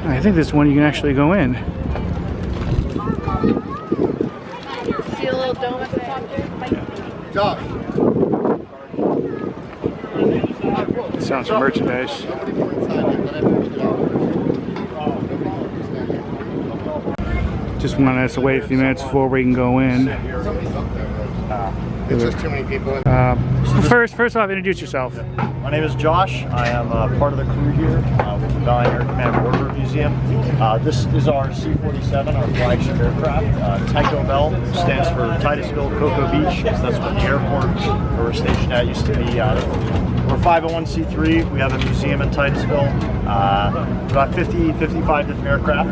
I think this one you can actually go in. See a little dome at the top there? Josh. Sounds of merchandise. Just want us to wait a few minutes before we can go in. It's just too many people. First off, introduce yourself. My name is Josh. I am part of the crew here with the Valiant Air Command Warbird Museum. This is our C-47, our flagship aircraft. Tycho Bell stands for Titusville, Cocoa Beach, because that's where the airport where we're stationed at used to be. We're 501c3. We have a museum in Titusville. About 55 different aircraft.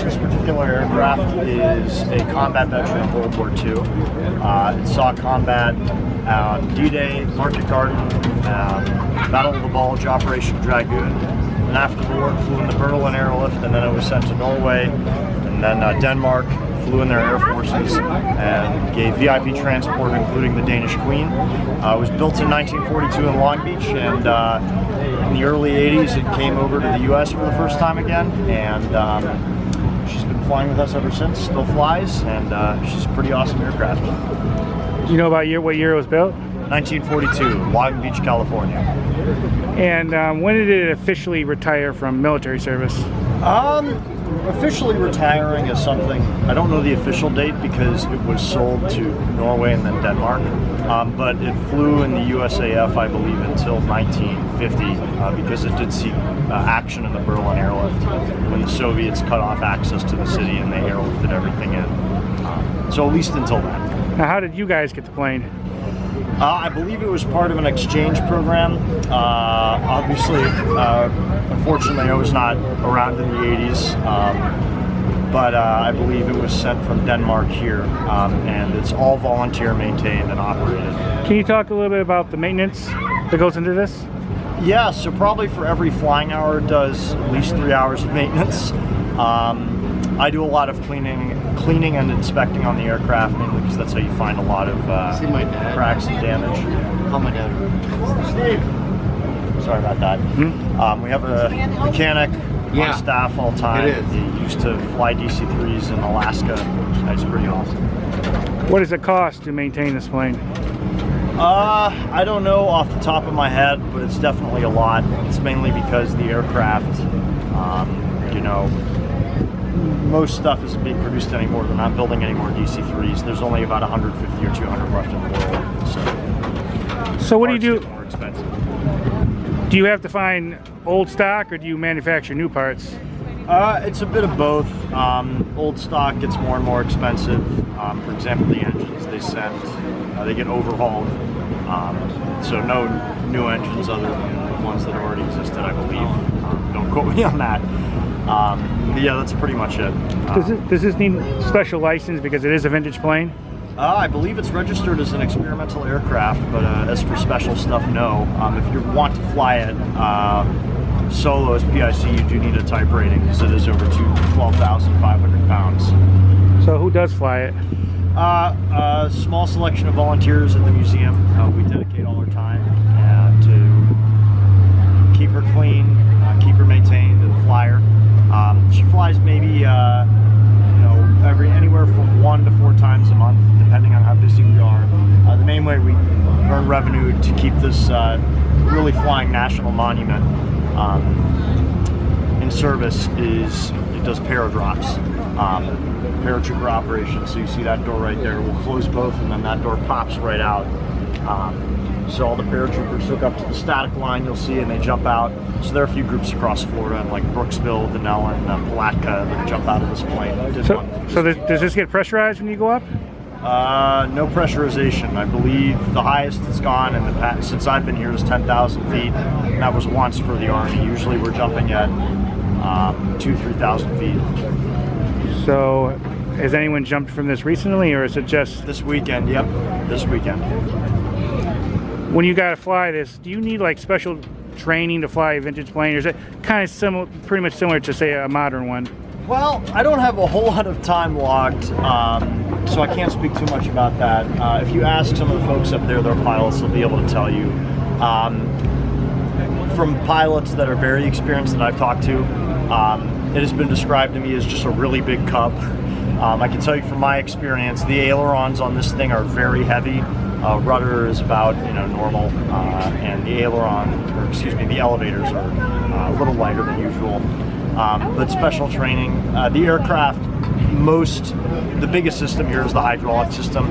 This particular aircraft is a combat veteran of World War II. It saw combat on D-Day, Market Garden, Battle of the Bulge, Operation Dragoon. And after the war, it flew in the Berlin airlift, and then it was sent to Norway, and then Denmark, flew in their air forces, and gave VIP transport, including the Danish Queen. It was built in 1942 in Long Beach, and in the early 80s, it came over to the U.S. for the first time again, and she's been flying with us ever since, still flies, and she's a pretty awesome aircraft. Do you know about what year it was built? 1942, Long Beach, California. And when did it officially retire from military service? Officially retiring is something, I don't know the official date because it was sold to Norway and then Denmark, but it flew in the USAF, I believe, until 1950 because it did see action in the Berlin airlift when the Soviets cut off access to the city and they airlifted everything in. So at least until then. Now, how did you guys get the plane? I believe it was part of an exchange program. Obviously, unfortunately, I was not around in the 80s, but I believe it was sent from Denmark here, and it's all volunteer maintained and operated. Can you talk a little bit about the maintenance that goes into this? Yeah, so probably for every flying hour it does at least 3 hours of maintenance. I do a lot of cleaning and inspecting on the aircraft, mainly because that's how you find a lot of cracks and damage. Oh, my dad. Steve! Sorry about that. We have a mechanic on staff all the time. He used to fly DC-3s in Alaska. That's pretty awesome. What does it cost to maintain this plane? I don't know off the top of my head, but it's definitely a lot. It's mainly because the aircraft, you know, most stuff isn't being produced anymore. They're not building any more DC-3s. There's only about 150 or 200 left in the world. So what do you do? More expensive. Do you have to find old stock, or do you manufacture new parts? It's a bit of both. Old stock gets more and more expensive. For example, the engines they send, they get overhauled. So no new engines other than the ones that already existed, I believe. Don't quote me on that. Yeah, that's pretty much it. Does this need special license because it is a vintage plane? I believe it's registered as an experimental aircraft, but as for special stuff, no. If you want to fly it solo as PIC, you do need a type rating because it is over 12,500 pounds. So who does fly it? A small selection of volunteers at the museum. We dedicate all our time to keep her clean, keep her maintained, and fly her. She flies maybe, you know, anywhere from 1 to 4 times a month, depending on how busy we are. The main way we earn revenue to keep this really flying national monument in service is it does paradrops, paratrooper operations. So you see that door right there. We'll close both, and then that door pops right out. So all the paratroopers hook up to the static line, you'll see, and they jump out. So there are a few groups across Florida, like Brooksville, Denellen, Palatka, that jump out of this plane. So does this get pressurized when you go up? No pressurization. I believe the highest it's gone in the past, since I've been here, is 10,000 feet. And that was once for the Army. Usually we're jumping at 2,000–3,000 feet. So has anyone jumped from this recently, or is it just this weekend? Yep, this weekend. When you got to fly this, do you need like special training to fly a vintage plane, or is it kind of similar, pretty much similar to, say, a modern one? Well, I don't have a whole lot of time logged, so I can't speak too much about that. If you ask some of the folks up there, they're pilots, they'll be able to tell you. From pilots that are very experienced that I've talked to, it has been described to me as just a really big cub. I can tell you from my experience, the ailerons on this thing are very heavy. Rudder is about normal, and the the elevators are a little lighter than usual. But special training, the aircraft, the biggest system here is the hydraulic system.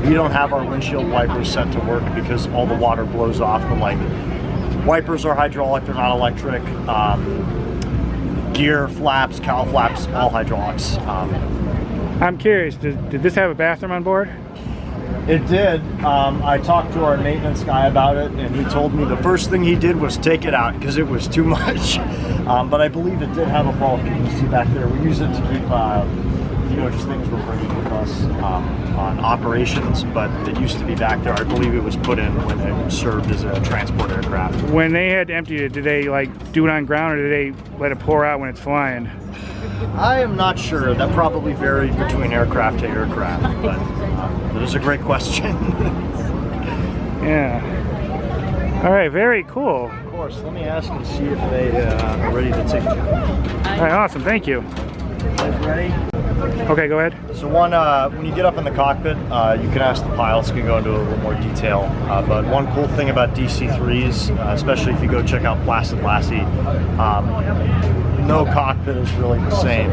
We don't have our windshield wipers set to work because all the water blows off. But like, wipers are hydraulic, they're not electric. Gear, flaps, cowl flaps, all hydraulics. I'm curious, did this have a bathroom on board? It did. I talked to our maintenance guy about it, and he told me the first thing he did was take it out because it was too much. But I believe it did have a bulk. You can see back there. We use it to keep, just things we're bringing with us on operations. But it used to be back there. I believe it was put in when it served as a transport aircraft. When they had emptied it, did they do it on ground, or did they let it pour out when it's flying? I am not sure. That probably varied between aircraft to aircraft, but that is a great question. Yeah. All right, very cool. Of course. Let me ask and see if they are ready to take you. All right, awesome. Thank you. Guys ready? Okay, go ahead. So when you get up in the cockpit, you can ask the pilots, can go into a little more detail. But one cool thing about DC-3s, especially if you go check out Placid Lassie, no cockpit is really the same.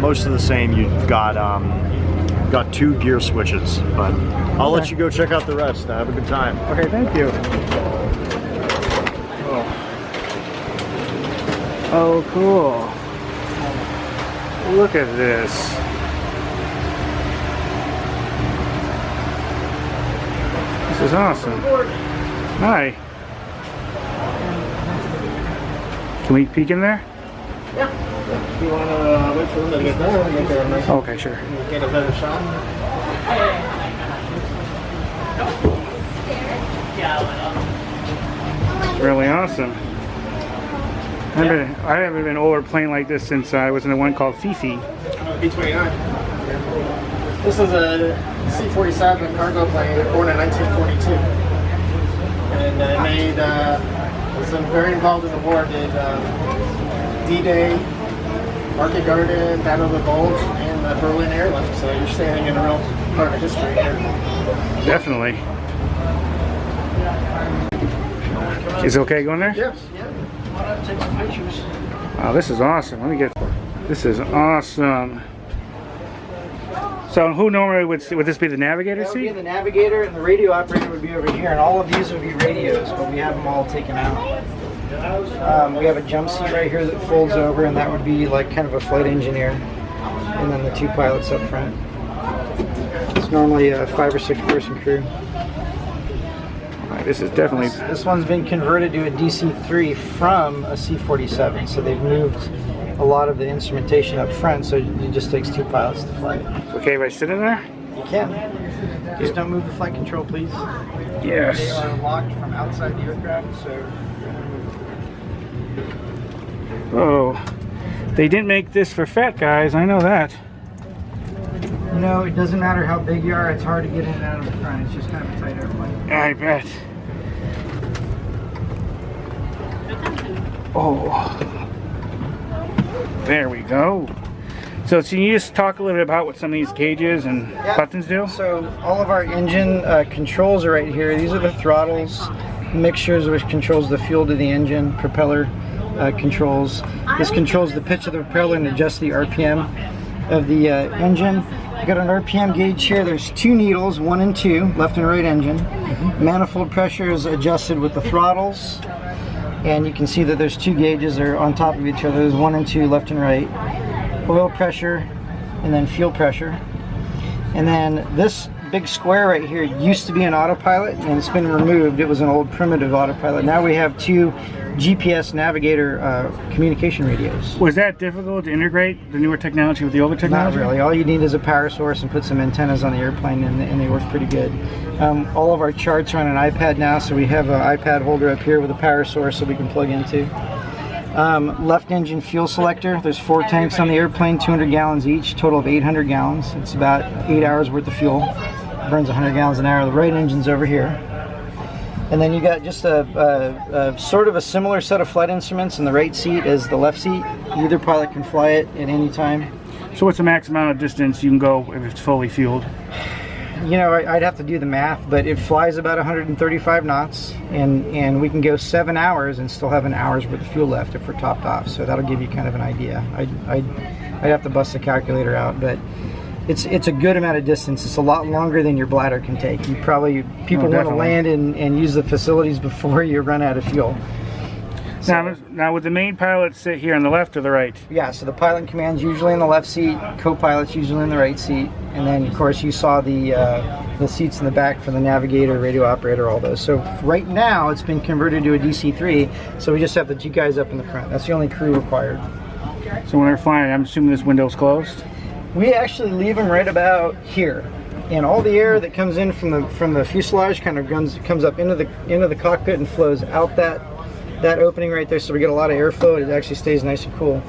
Most of the same. You've got 2 gear switches. But I'll let you go check out the rest. Have a good time. Okay, thank you. Oh, cool. Look at this. This is awesome. Hi. Can we peek in there? Yeah. If you want to wait for them to get done, make it a nice. Okay, sure. Get a better shot. It's really awesome. I haven't been over a plane like this since I was in the one called Fifi. B-29. This is a C-47 cargo plane born in 1942. And was very involved in the war. Did D-Day, Market Garden, Battle of the Bulge, and the Berlin Airlift. So you're standing in a real part of history here. Definitely. Is it okay going there? Yes. Yeah. Take some pictures. Wow, this is awesome. This is awesome. So who normally would this be the navigator That would be seat? the navigator, and the radio operator would be over here, and all of these would be radios, but we have them all taken out. We have a jump seat right here that folds over, and that would be like kind of a flight engineer, and then the 2 pilots up front. It's normally a 5 or 6 person crew. This is definitely... This one's been converted to a DC-3 from a C-47, so they've moved a lot of the instrumentation up front, so it just takes 2 pilots to fly it. Okay if I sit in there? You can. Just don't move the flight control, please. Yes. They are locked from outside the aircraft, so... Oh, they didn't make this for fat guys, I know that. You know, it doesn't matter how big you are, it's hard to get in and out of the front. It's just kind of a tight airplane. I bet. Oh, there we go. So can you just talk a little bit about what some of these gauges and buttons do? So all of our engine controls are right here. These are the throttles, mixtures, which controls the fuel to the engine, propeller controls. This controls the pitch of the propeller and adjusts the RPM of the engine. We've got an RPM gauge here. There's 2 needles, 1 and 2, left and right engine. Manifold pressure is adjusted with the throttles. And you can see that there's 2 gauges that are on top of each other. There's 1 and 2, left and right. Oil pressure, and then fuel pressure. And then this big square right here used to be an autopilot, and it's been removed. It was an old primitive autopilot. Now we have 2 GPS navigator communication radios. Was that difficult to integrate the newer technology with the older technology? Not really. All you need is a power source and put some antennas on the airplane, and they work pretty good. All of our charts are on an iPad now, so we have an iPad holder up here with a power source that we can plug into. Left engine fuel selector. There's 4 tanks on the airplane, 200 gallons each, total of 800 gallons. It's about 8 hours worth of fuel. Burns 100 gallons an hour. The right engine's over here. And then you got just a sort of a similar set of flight instruments in the right seat as the left seat. Either pilot can fly it at any time. So what's the max amount of distance you can go if it's fully fueled? You know, I'd have to do the math, but it flies about 135 knots, and we can go 7 hours and still have an hour's worth of fuel left if we're topped off. So that'll give you kind of an idea. I'd have to bust the calculator out, but it's a good amount of distance. It's a lot longer than your bladder can take. People want to land and use the facilities before you run out of fuel. So, now would the main pilot sit here on the left or the right? Yeah, so the pilot in command's usually in the left seat, co-pilot's usually in the right seat, and then of course you saw the seats in the back for the navigator, radio operator, all those. So right now it's been converted to a DC-3, so we just have the two guys up in the front. That's the only crew required. So when they're flying, I'm assuming this window's closed? We actually leave them right about here, and all the air that comes in from the fuselage kind of comes up into the cockpit and flows out that opening right there, so we get a lot of airflow. It actually stays nice and cool.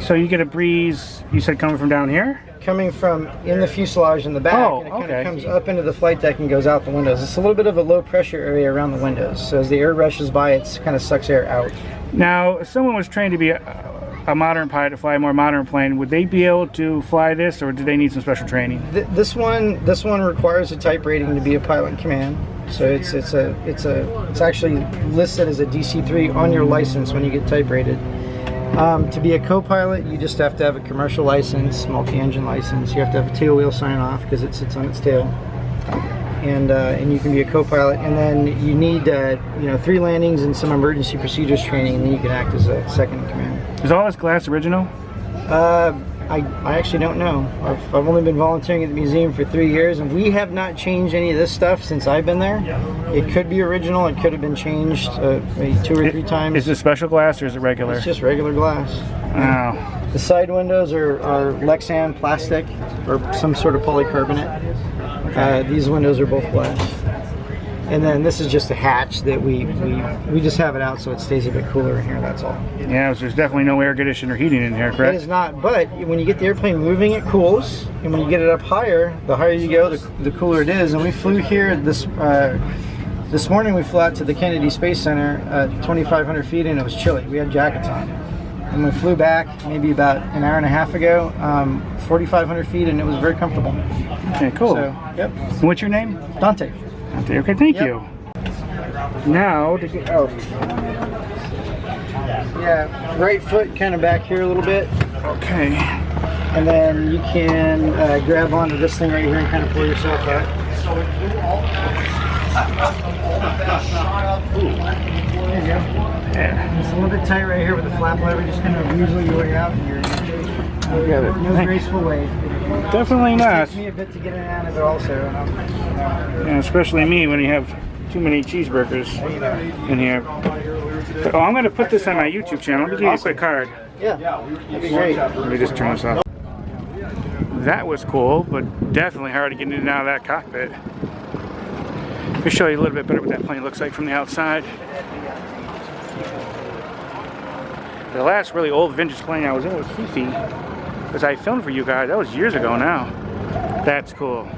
So you get a breeze, you said coming from down here? Coming from in the fuselage in the back, and it kind of comes up into the flight deck and goes out the windows. It's a little bit of a low pressure area around the windows, so as the air rushes by, it kind of sucks air out. Now, if someone was trained to be a modern pilot, to fly a more modern plane, would they be able to fly this, or do they need some special training? This one requires a type rating to be a pilot in command. So it's actually listed as a DC-3 on your license when you get type rated. To be a co-pilot, you just have to have a commercial license, multi-engine license. You have to have a tail wheel sign off because it sits on its tail, and you can be a co-pilot. And then you need 3 landings and some emergency procedures training, and then you can act as a second in command. Is all this glass original? I actually don't know. I've only been volunteering at the museum for 3 years, and we have not changed any of this stuff since I've been there. It could be original. It could have been changed maybe 2 or 3 times. Is it special glass or is it regular? It's just regular glass. Wow. The side windows are Lexan plastic or some sort of polycarbonate. These windows are both glass. And then this is just a hatch that we just have it out so it stays a bit cooler in here, that's all. Yeah, so there's definitely no air conditioner or heating in here, correct? It is not, but when you get the airplane moving, it cools. And when you get it up higher, the higher you go, the cooler it is. And we flew here this morning, we flew out to the Kennedy Space Center at 2,500 feet, and it was chilly. We had jackets on. And we flew back maybe about an hour and a half ago, 4,500 feet, and it was very comfortable. Okay, cool. So, yep. And what's your name? Dante. Okay, thank you. Now to get out. Yeah, right foot kind of back here a little bit. Okay. And then you can grab onto this thing right here and kind of pull yourself out. There you go. Yeah. It's a little bit tight right here with the flap lever. Just kind of weasel your way out here. No graceful way. Definitely not. It takes me a bit to get in and out of it also. Yeah, especially me when you have too many cheeseburgers in here. But, I'm going to put this on my YouTube channel. Let me give you a quick card. Yeah, that'd be great. Let me just turn this off. That was cool, but definitely hard to get in and out of that cockpit. Let me show you a little bit better what that plane looks like from the outside. The last really old vintage plane I was in was Fifi, because I filmed for you guys. That was years ago now. That's cool.